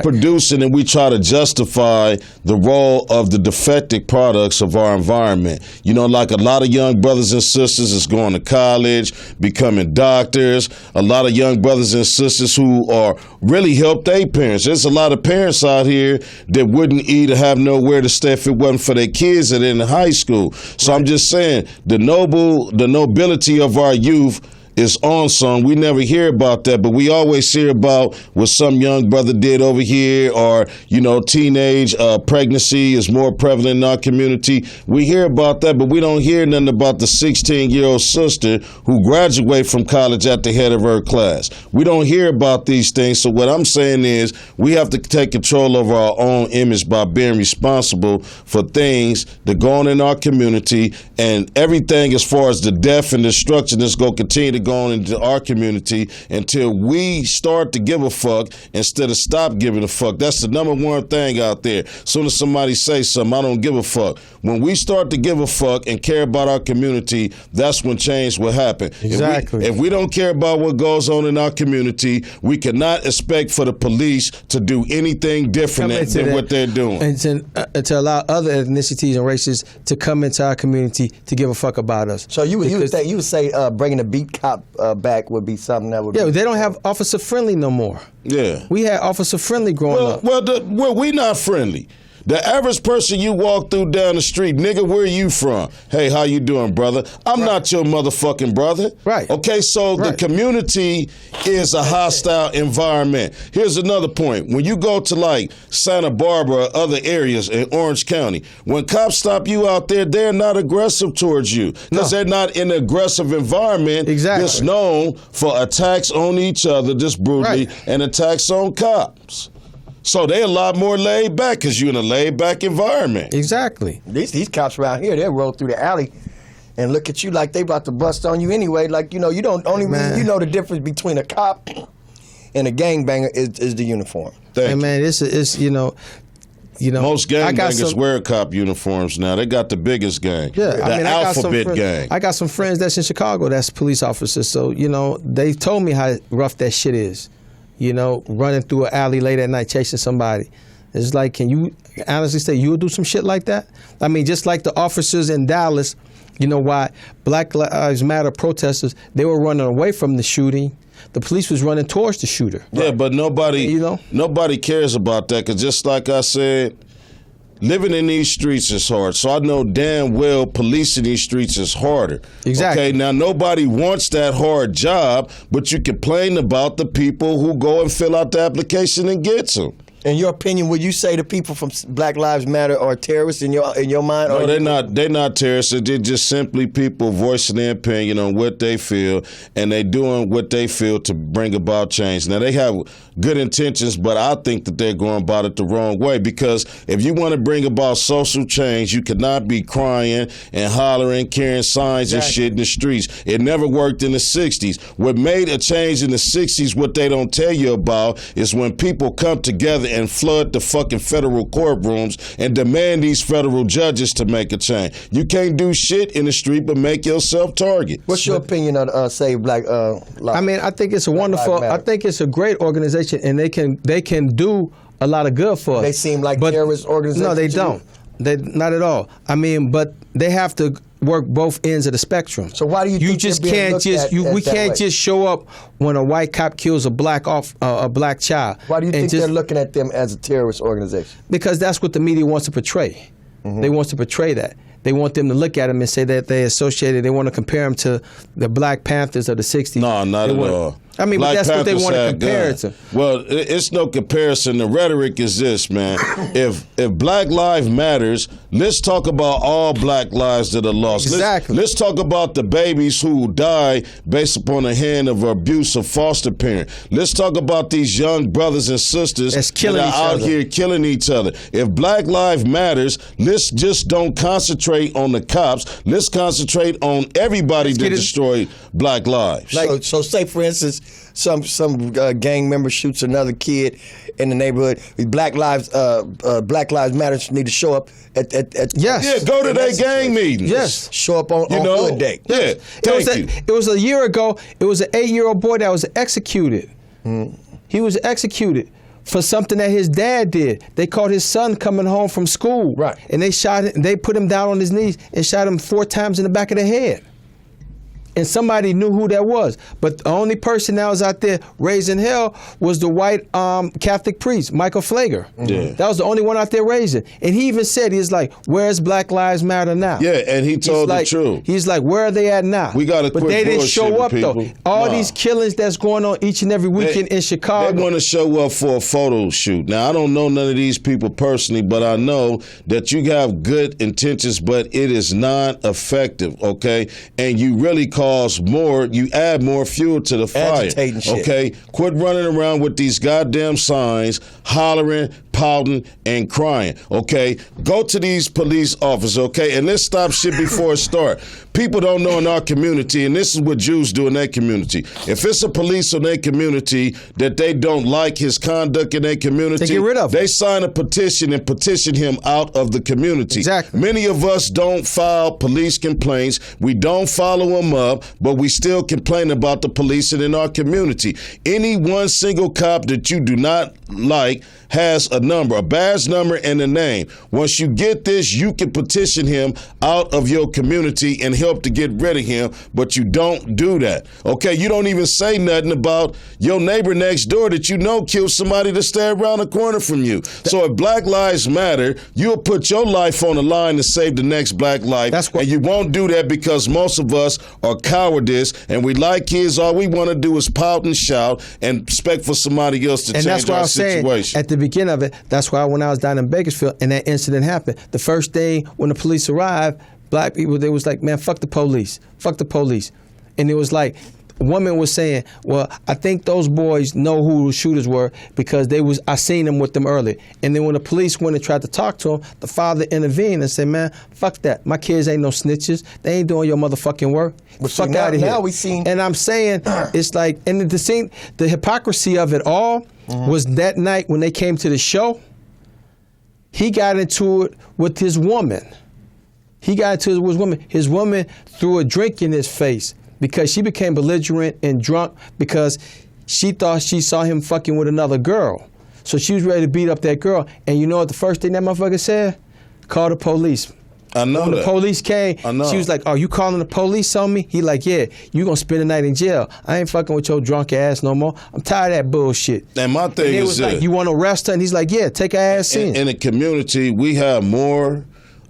producing and we try to justify the role of the defective products of our environment. You know, like a lot of young brothers and sisters is going to college, becoming doctors. A lot of young brothers and sisters who are really help their parents. There's a lot of parents out here that wouldn't eat or have nowhere to stay if it wasn't for their kids that are in high school. So I'm just saying the nobility of our youth is on some. We never hear about that, but we always hear about what some young brother did over here, or, you know, teenage pregnancy is more prevalent in our community. We hear about that, but we don't hear nothing about the 16-year-old sister who graduated from college at the head of her class. We don't hear about these things. So what I'm saying is we have to take control of our own image by being responsible for things that go on in our community, and everything as far as the death and destruction that's going to continue to go on into our community until we start to give a fuck instead of stop giving a fuck. That's the number one thing out there. As soon as somebody says something, I don't give a fuck. When we start to give a fuck and care about our community, that's when change will happen. Exactly. If we don't care about what goes on in our community, we cannot expect for the police to do anything different than what they're doing. And to allow other ethnicities and races to come into our community to give a fuck about us. So you would say bringing a beat cop back would be something that would. Yeah, they don't have officer friendly no more. Yeah, we had officer friendly growing up. Well, we not friendly. The average person you walk through down the street, nigga, where you from? Hey, how you doing, brother? I'm not your motherfucking brother. Right. Okay, so the community is a hostile environment. Here's another point. When you go to like Santa Barbara or other areas in Orange County, when cops stop you out there, they're not aggressive towards you because they're not in an aggressive environment that's known for attacks on each other, just brutally, and attacks on cops. So they're a lot more laid back because you're in a laid back environment. Exactly. These cops around here, they'll roll through the alley and look at you like they about to bust on you anyway. Like, you know, you don't only reason you know the difference between a cop and a gangbanger is the uniform. Man, it's you know. Most gangbangers wear cop uniforms now. They got the biggest gang. Yeah, the alphabet gang. I got some friends that's in Chicago that's police officers. So, you know, they told me how rough that shit is. You know, running through an alley late at night chasing somebody. It's like, can you honestly say you would do some shit like that? I mean, just like the officers in Dallas, you know, why Black Lives Matter protesters, they were running away from the shooting. The police was running towards the shooter. Yeah, but nobody cares about that because just like I said, living in these streets is hard. So I know damn well policing these streets is harder. Exactly. Okay, now nobody wants that hard job, but you complain about the people who go and fill out the application and get them. In your opinion, would you say the people from Black Lives Matter are terrorists in your mind? No, they're not terrorists. They're just simply people voicing their opinion on what they feel, and they doing what they feel to bring about change. Now, they have good intentions, but I think that they're going about it the wrong way, because if you want to bring about social change, you cannot be crying and hollering, carrying signs and shit in the streets. It never worked in the 60s. What made a change in the 60s, what they don't tell you about, is when people come together and flood the fucking federal courtrooms and demand these federal judges to make a change. You can't do shit in the street but make yourself target. What's your opinion on Save Black Lives? I mean, I think it's a wonderful, I think it's a great organization, and they can do a lot of good for us. They seem like terrorist organizations? No, they don't. They not at all. I mean, but they have to work both ends of the spectrum. So why do you think just can't we can't just show up when a white cop kills a black child? Why do you think they're looking at them as a terrorist organization? Because that's what the media wants to portray. Mm-hmm. They want to portray that. They want them to look at them and say that they associated. They want to compare them to the Black Panthers of the '60s. No, not at all. I mean, but Black that's what they Panthers want to had compare guns. it to. Well, it's no comparison. The rhetoric is this, man. if Black Lives Matters, let's talk about all Black lives that are lost. Exactly. Let's talk about the babies who die based upon the hand of abuse of foster parent. Let's talk about these young brothers and sisters That's killing that each are out other. here killing each other. If Black Lives Matters, let's just don't concentrate on the cops. Let's concentrate on everybody that destroyed Black lives. So say for instance, some gang member shoots another kid in the neighborhood. Black Lives Matter need to show up at Yes. Yeah, go to their gang meetings. Yes. show up on Hood Day. Yeah, thank you. It was a year ago. It was an 8-year-old boy that was executed. He was executed for something that his dad did. They caught his son coming home from school. Right. And they shot him, they put him down on his knees and shot him 4 times in the back of the head. And somebody knew who that was. But the only person that was out there raising hell was the white Catholic priest, Michael Flager. Yeah. That was the only one out there raising. And he even said, he's like, where's Black Lives Matter now? Yeah, and he told the truth. He's like, where are they at now? We gotta But quit they didn't show bullshitting up, though. people. All Nah. these killings that's going on each and every weekend in Chicago. They want to show up for a photo shoot. Now, I don't know none of these people personally, but I know that you have good intentions, but it is not effective, okay? And you really cause more, you add more fuel to the fire, Agitating shit. okay? Quit running around with these goddamn signs, hollering, pouting, and crying, okay? Go to these police officers, okay? And let's stop shit before it starts. People don't know in our community, and this is what Jews do in their community. If it's a police in their community that they don't like his conduct in their community, They get rid of him. they sign a petition and petition him out of the community. Exactly. Many of us don't file police complaints. We don't follow them up, but we still complain about the policing in our community. Any one single cop that you do not like has a number, a badge number, and a name. Once you get this, you can petition him out of your community and help to get rid of him, but you don't do that. Okay, you don't even say nothing about your neighbor next door that you know killed somebody to stay around the corner from you. So if Black Lives Matter, you'll put your life on the line to save the next black life, and you won't do that because most of us are cowardice, and we like kids, all we want to do is pout and shout and expect for somebody else to And that's change why I our was saying situation. at the beginning of it, that's why when I was down in Bakersfield and that incident happened, the first thing when the police arrived, black people, they was like, man, fuck the police. Fuck the police. And it was like, a woman was saying, well, I think those boys know who the shooters were because I seen them with them earlier. And then when the police went and tried to talk to him, the father intervened and said, man, fuck that. My kids ain't no snitches. They ain't doing your motherfucking work. see, Fuck now- out of here. now we seen- And I'm saying, it's like, and the hypocrisy of it all was that night when they came to the show, he got into it with his woman. He got into it with his woman. His woman threw a drink in his face because she became belligerent and drunk because she thought she saw him fucking with another girl. So she was ready to beat up that girl. And you know what the first thing that motherfucker said? Call the police. I know When that. the police came, I know. she was like, "Oh, you calling the police on me?" He like, "Yeah, you gonna spend the night in jail. I ain't fucking with your drunk ass no more. I'm tired of that bullshit." And my thing And it is was this. like, "You want to arrest her?" And he's like, "Yeah, take her ass in." In the community, we have more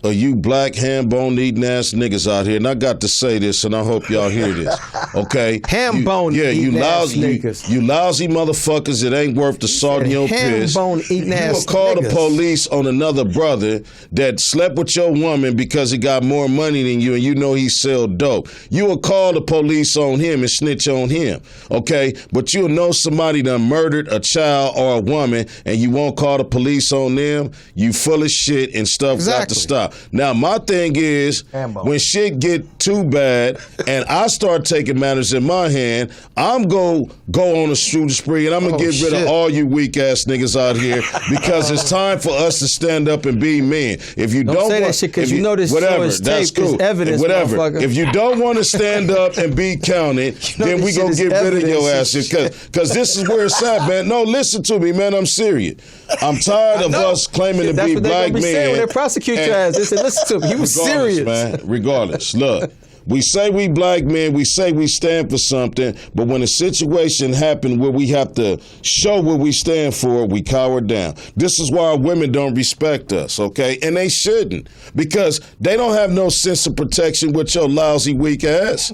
of you black ham bone eating ass niggas out here, and I got to say this, and I hope y'all hear this. Okay, Ham bone eating ass niggas. You lousy motherfuckers. It ain't worth the salt in your ham piss. bone eating You ass will call the niggas. police on another brother that slept with your woman because he got more money than you, and you know he sell dope. You will call the police on him and snitch on him. Okay, but you'll know somebody done murdered a child or a woman, and you won't call the police on them. You full of shit, and stuff got to Exactly. stop. Now, my thing is, when shit get too bad and I start taking matters in my hand, I'm go on a shooting spree and I'm going to get rid of all you weak ass niggas out here because it's time for us to stand up and be men. If you don't say want, that shit 'cause if you know this show whatever, is that's taped, it's cool. evidence, Whatever. motherfucker. If you don't want to stand up and be counted, know then this we shit going is to get rid of your ass evidence. because this is where it's at, man. No, listen to me, man. I'm serious. I'm tired of us claiming to That's be what they black gonna be saying men. when they prosecute your and- ass. They say, "Listen to him. He was Regardless, serious." man. Regardless, look, we say we black men, we say we stand for something, but when a situation happens where we have to show what we stand for, we cower down. This is why women don't respect us, okay? And they shouldn't, because they don't have no sense of protection with your lousy weak ass,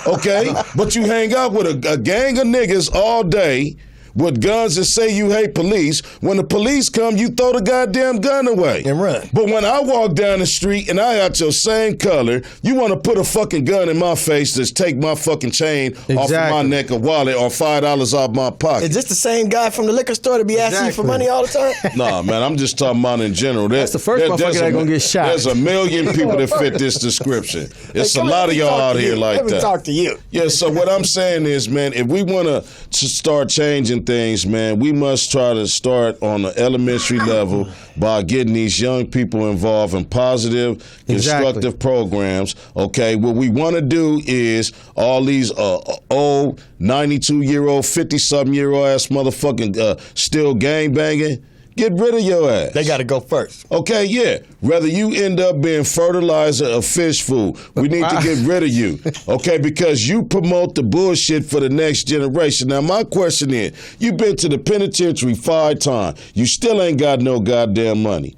okay? But you hang out with a gang of niggas all day with guns and say you hate police. When the police come, you throw the goddamn gun away. And run. But when I walk down the street and I got your same color, you want to put a fucking gun in my face to take my fucking chain off of my neck or wallet or $5 off my pocket. Is this the same guy from the liquor store to be asking you for money all the time? Nah, man, I'm just talking about in general. That's the first motherfucker that's going to get shot. There's a million people that fit this description. It's a lot of y'all out here like that. Let me talk to you. Yeah, so what I'm saying is, man, if we want to start changing things, man, we must try to start on the elementary level by getting these young people involved in positive, constructive programs. Okay, what we want to do is all these old 92-year-old, 50-something-year-old ass motherfucking still gangbanging. Get rid of your ass. They got to go first. Okay, yeah. Whether you end up being fertilizer or fish food, we need to get rid of you. Okay, because you promote the bullshit for the next generation. Now, my question is, you've been to the penitentiary 5 times. You still ain't got no goddamn money.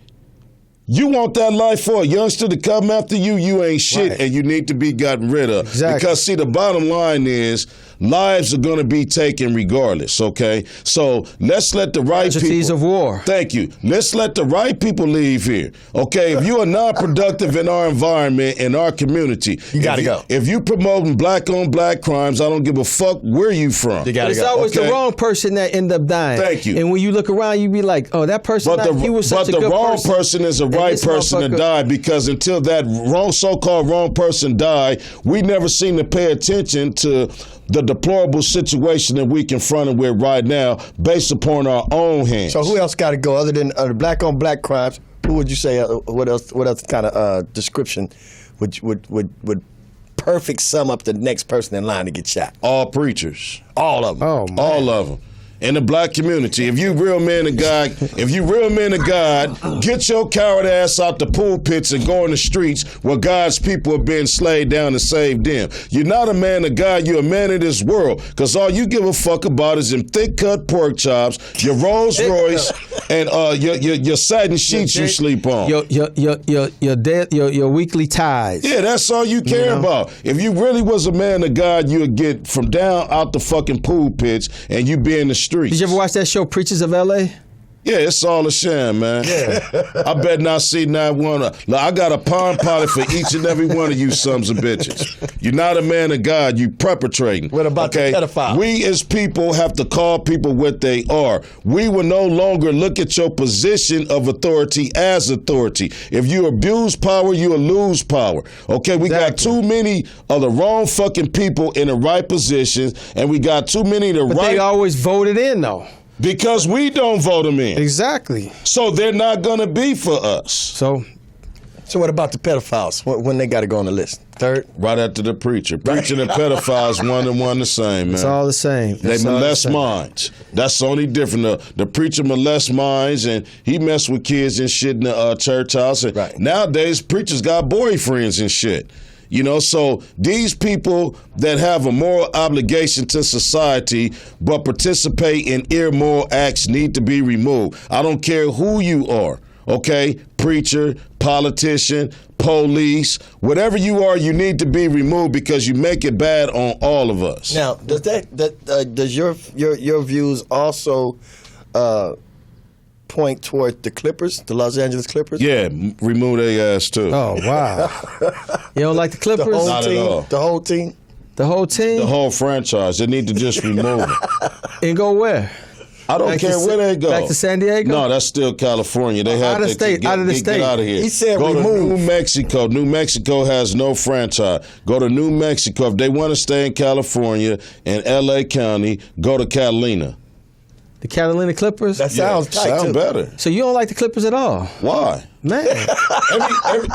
You want that life for a youngster to come after you, you ain't shit, and you need to be gotten rid of. Exactly. Because, see, the bottom line is lives are going to be taken regardless, okay? So let's let the right Casualties people... of war. Thank you. Let's let the right people leave here, okay? If you are not productive in our environment, in our community... You got to go. If you promoting black-on-black crimes, I don't give a fuck where you from. You got to It's go. always Okay. the wrong person that end up dying. Thank you. And when you look around, you be like, oh, that person, he was such a good wrong person. person is a right this person to motherfucker- die, because until that so-called wrong person died, we never seem to pay attention to the deplorable situation that we confronted with right now based upon our own hands. So who else got to go other than black-on-black crimes? Who would you say? What else kind of description would perfect sum up the next person in line to get shot? All preachers. All of them. Oh, man. All of them. In the black community, if you real man of God, get your coward ass out the pulpits and go in the streets where God's people are being slayed down to save them. You're not a man of God, you're a man of this world, because all you give a fuck about is them thick-cut pork chops, your Rolls Royce, and your satin sheets you sleep on. Your weekly ties. Yeah, that's all you care about. If you really was a man of God, you would get from down out the fucking pulpits and you be in the streets. Did you ever watch that show, Preachers of L.A.? Yeah, it's all a sham, man. Yeah. I bet not see not one. Look, I got a pond pilot for each and every one of you sons of bitches. You're not a man of God. You perpetrating. What about the pedophile? We as people have to call people what they are. We will no longer look at your position of authority as authority. If you abuse power, you will lose power. Okay, we got too many of the wrong fucking people in the right positions, and we got too many of the right. They always voted in, though. Because we don't vote them in. Exactly. So they're not going to be for us. So what about the pedophiles? When they got to go on the list? Third? Right after the preacher. Preaching and pedophiles, one and one the same, man. it's all the same. They It's all the molest same. minds. That's the only difference. The preacher molests minds, and he messed with kids and shit in the church house. And Right. Nowadays, preachers got boyfriends and shit. You know, so these people that have a moral obligation to society but participate in immoral acts need to be removed. I don't care who you are, okay? Preacher, politician, police, whatever you are, you need to be removed because you make it bad on all of us. Now, does your views also point toward the Clippers, the Los Angeles Clippers? Yeah, remove their ass too. Oh, wow. You don't like the Clippers? The whole Not at team. all. The whole team. The whole team? The whole franchise, they need to just remove it. And go where? I don't Back care to where they go. back to San Diego? No, that's still California. They have Out of to state, get, out of the get state. out of here. He said go remove. to New Mexico. New Mexico has no franchise. Go to New Mexico. If they want to stay in California and L.A. County, go to Catalina. The Carolina Clippers? That sounds tight, Sound too. better. So you don't like the Clippers at all? Why? Man,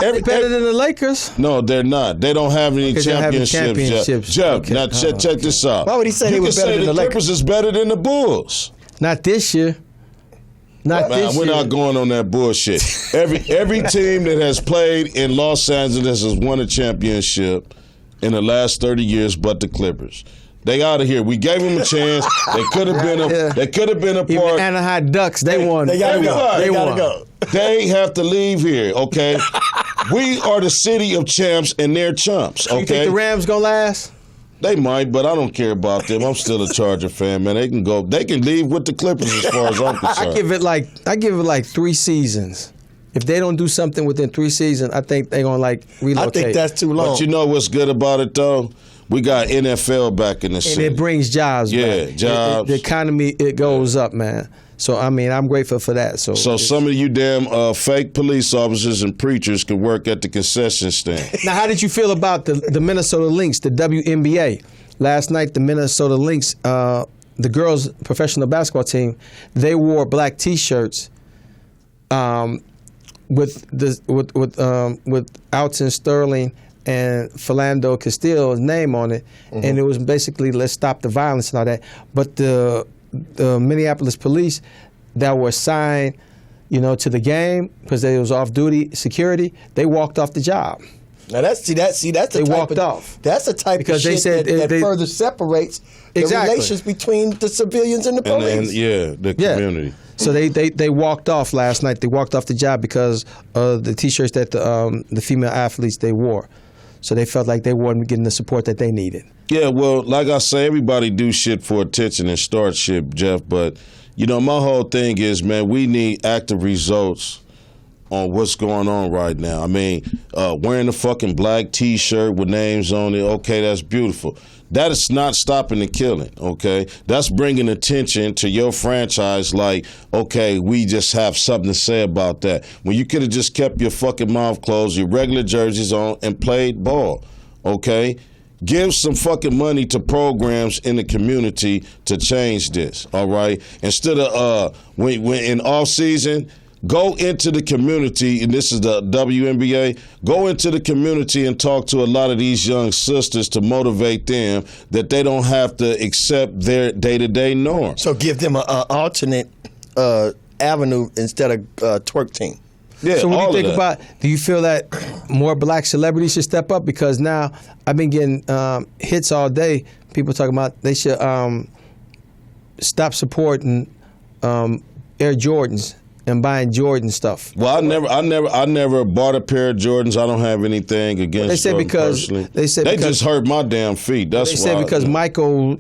Every, better than the Lakers? no, they're not. They don't have any 'Cause they don't have any championships. championships. Jeff, Okay. now check this out. Why would he say you they can were better say than the Clippers Lakers? is better than the Bulls. Not this year. Not Man, this we're year. not going on that bullshit. Every team that has played in Los Angeles has won a championship in the last 30 years, but the Clippers. They out of here. We gave them a chance. They could have been They could have been a Even part. Anaheim Ducks, they won. They gotta go. They gotta won. go. They have to leave here. Okay, we are the city of champs, and they're chumps. You think Okay, the Rams gonna last? they might, but I don't care about them. I'm still a Charger fan, man. They can go. They can leave with the Clippers as far as I'm concerned. I give it like 3 seasons. If they don't do something within 3 seasons, I think they're gonna I relocate. think that's too long. But you know what's good about it though? We got NFL back in the and city. it brings jobs. Yeah, back. jobs. The economy it goes up, man. So I mean, I'm grateful for that. So Some of you damn fake police officers and preachers can work at the concession stand. now, how did you feel about the Minnesota Lynx, the WNBA? Last night, the Minnesota Lynx, the girls' professional basketball team, they wore black T-shirts with Alton Sterling and Philando Castillo's name on it, and it was basically let's stop the violence and all that. But the Minneapolis police that were assigned, to the game because they was off duty security, they walked off the job. Now that's the They type walked of, off. That's the type Because of they shit said that they- further separates the Exactly. relations between the civilians and the And police. the community. So they walked off last night. They walked off the job because of the T-shirts that the female athletes they wore. So they felt like they weren't getting the support that they needed. Yeah, well, like I say, everybody do shit for attention and start shit, Jeff. But, my whole thing is, man, we need active results on what's going on right now. I mean, wearing a fucking black T-shirt with names on it, okay, that's beautiful. That is not stopping the killing, okay? That's bringing attention to your franchise like, okay, we just have something to say about that. When you could have just kept your fucking mouth closed, your regular jerseys on, and played ball, okay? Give some fucking money to programs in the community to change this, all right? Instead of, when in off season, go into the community, and this is the WNBA, go into the community and talk to a lot of these young sisters to motivate them that they don't have to accept their day-to-day norms. So give them an alternate avenue instead of twerk team. Yeah, So what do all you of think that. about? Do you feel that more black celebrities should step up? Because now I've been getting hits all day. People talking about they should stop supporting Air Jordans and buying Jordan stuff. Well, I never bought a pair of Jordans. I don't have anything against They said Jordan because- personally. they said they because- just hurt my damn feet. That's They said why. because Michael,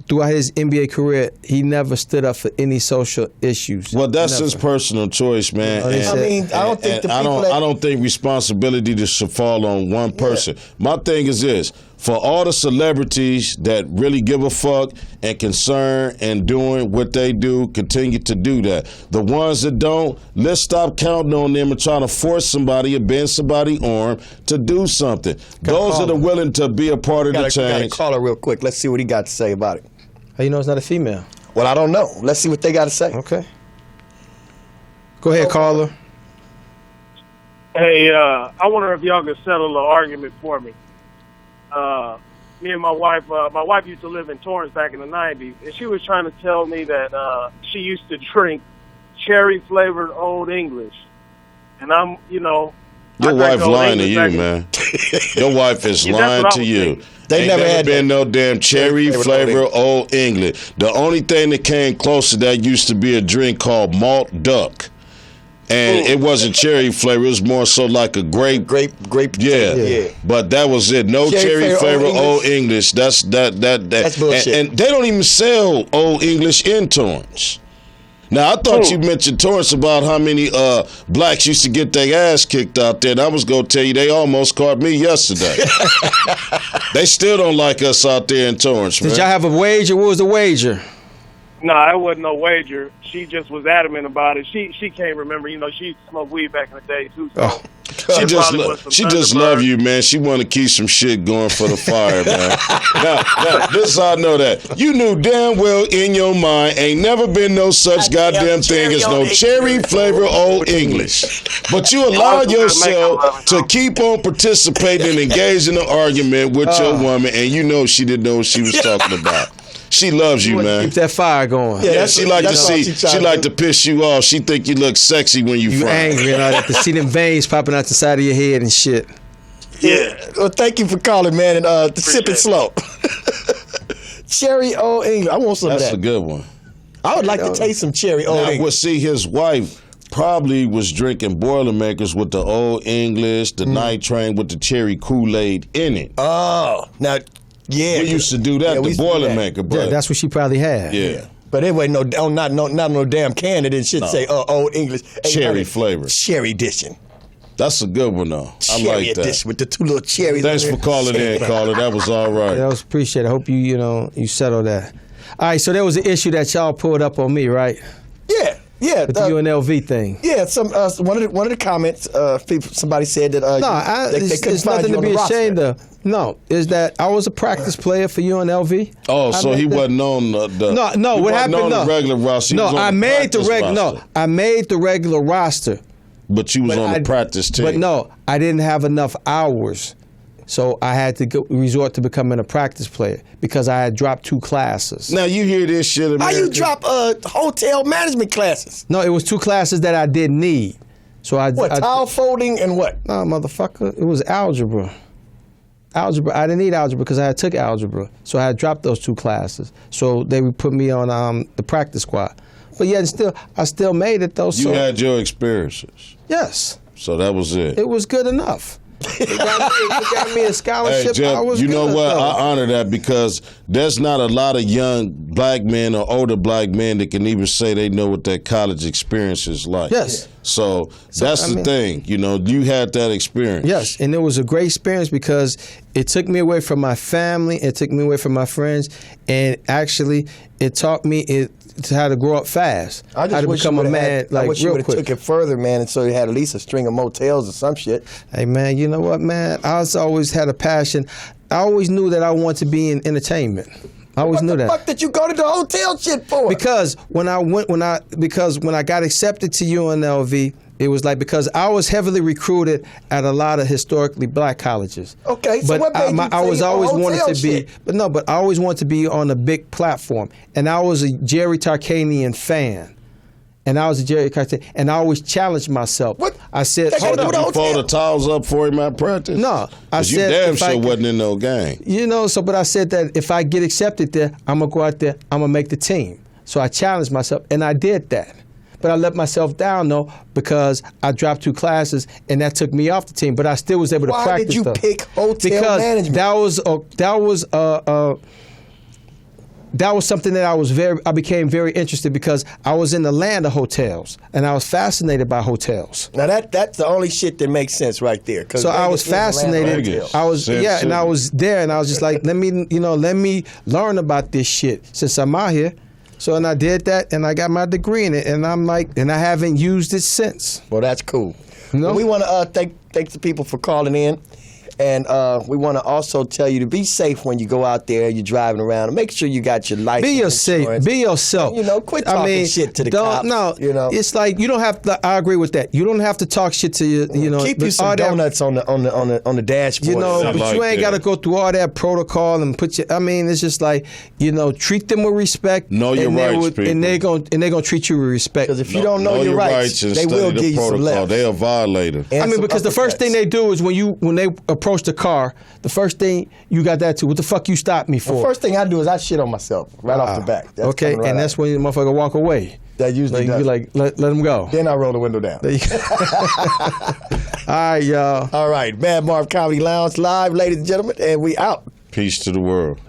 throughout his NBA career, he never stood up for any social issues. Well, that's Never. his personal choice, man. they And- said- I mean, I don't think and the I people don't. that- I don't think responsibility should fall on one person. My thing is this: for all the celebrities that really give a fuck and concern and doing what they do, continue to do that. The ones that don't, let's stop counting on them and trying to force somebody or bend somebody's arm to do something. Those that are willing to be a part of the Gotta change. call her real quick. Let's see what he got to say about it. How you know it's not a female? Well, I don't know. Let's see what they got to say. Okay. Go ahead, caller. Hey, I wonder if y'all could settle an argument for me. Me and my wife used to live in Torrance back in the 90s, and she was trying to tell me that she used to drink cherry-flavored Old English. And I'm, Your I drank wife Old lying to English you, back in- man. Your wife is Yeah, that's lying what I to was you. thinking. They Ain't never never had been that. no damn cherry Cherry-flavored flavor Old Old English. The only thing that came close to that used to be a drink called malt duck. And it wasn't cherry flavor, it was more so like a grape. Grape. Yeah. But that was it. No cherry flavor Old English. That's bullshit. And they don't even sell Old English in Torrance. Now, I thought you mentioned Torrance about how many blacks used to get their ass kicked out there. And I was going to tell you, they almost caught me yesterday. They still don't like us out there in Torrance, man. Did y'all have a wager? What was the wager? No, it wasn't no wager. She just was adamant about it. She can't remember. She used to smoke weed back in the day, too. So She just, probably was some she just Thunderbird. love you, man. She want to keep some shit going for the fire, man. Now, this is how I know that. You knew damn well in your mind ain't never been no such goddamn thing as no cherry flavor Old English. But you allowed yourself to keep on participating and engage in an argument with your woman, and you know she didn't know what she was talking about. She loves you, man. Keep that fire going. Yeah, she like to that's all see. she trying She to like do. to piss you off. She think you look sexy when you You fry. angry and all that. To see them veins popping out the side of your head and shit. Yeah. Well, thank you for calling, man, and sip it it. slow. Cherry Old English. I want some That's of a that. good one. I would like to taste some Cherry Old Now, English. well, see, his wife probably was drinking Boilermakers with the Old English, the Night Train with the cherry Kool-Aid in it. Oh, now, yeah. We used to do that, Yeah, we the used to do that. Boilermaker, but Yeah, that's what she probably had. yeah. But it wasn't not no damn can. It didn't shit say Old English. Cherry flavor. Cherry edition. That's a good one, though. Cherry I like that. edition with the two little cherries. Thanks on for there. calling in, caller. That was all right. That was appreciated. I hope you settle that. All right, so there was an issue that y'all pulled up on me, right? Yeah. With the UNLV thing. Yeah, one of the comments, somebody said that No, they couldn't it's find nothing you to on be the roster. ashamed of. No, is that I was a practice player for UNLV. Oh, so he made the- wasn't on the No, he what wasn't happened? on No, the regular roster. He no, was on I the made the practice regular. No, roster. I made the regular roster. But you was on the practice team. But no, I didn't have enough hours, so I had to resort to becoming a practice player because I had dropped 2 classes. Now you hear this shit, How you America? drop hotel management classes? No, it was 2 classes that I didn't need. So What, towel folding and what? No, motherfucker, it was algebra. Algebra. I didn't need algebra because I had took algebra, so I had dropped those 2 classes. So they would put me on the practice squad. But yet, I still made it though. You So had your experiences, yes, so that was it. it was good enough. It got me a Hey, scholarship. Jeff, I was you know good, what? though. I honor that because there's not a lot of young black men or older black men that can even say they know what that college experience is like. Yes. So that's I the mean- thing. You know, you had that experience. Yes, and it was a great experience because it took me away from my family, it took me away from my friends, and actually it taught me how to grow up fast, I just how to wish become you a would've man I like wish you real would have quick. took it further, man, and so you had at least a string of motels or some shit. Hey man, you know what, man? I always had a passion. I always knew that I wanted to be in entertainment. I always knew What the that. fuck did you go to the hotel shit for? Because when I got accepted to UNLV, it was like because I was heavily recruited at a lot of historically black colleges. Okay, so but what made you I was say always hotel wanted to be, shit? but I always wanted to be on a big platform, and I was a Jerry Tarkanian fan. And I was a Jerry Tarkanian, and I always challenged myself. What? I said, That hold gotta do up. with You hotel. fold the towels up for him at practice? No, I 'Cause you said damn if I sure could- wasn't in no game. But I said that if I get accepted there, I'm going to go out there, I'm going to make the team. So I challenged myself, and I did that. But I let myself down, though, because I dropped 2 classes, and that took me off the team. But I still was able to Why practice did you stuff. pick hotel because management? That was something that I became very interested because I was in the land of hotels, and I was fascinated by hotels. Now that's the only shit that makes sense right there. 'cause So I Vegas was is the land of fascinated. Vegas. hotels. Sin And City. I was there, and I was just like, let me learn about this shit since I'm out here. So and I did that, and I got my degree in it, and I haven't used it since. Well, that's cool. No. Well, we want to thank the people for calling in. And we want to also tell you to be safe when you go out there, you're driving around. And make sure you got your license. Be yourself. Be yourself. You know, quit talking shit to the cops. No, you know, it's like you don't have to. I agree with that. You don't have to talk shit to you know. keep you some all that- donuts on the dashboard. You know, I but like you ain't that. got to go through all that protocol and put you. I mean, it's just like treat them with respect. Know your and they rights, would- people. And they're gonna treat you with respect. Because if you don't know your rights, and they study will the give you some protocol. left. They a violator. And I mean, some because the first thing uppercuts. they do is when they approach the car, the first thing you got that to. What the fuck you stopped me for? The first thing I do is I shit on myself right off the back. That's Okay, coming right and out. that's when the motherfucker walk away. That usually Like, does. you like let them go. Then I roll the window down. There you go. All right, y'all. All right, Madd Marv Comedy Lounge live, ladies and gentlemen, and we out. Peace to the world.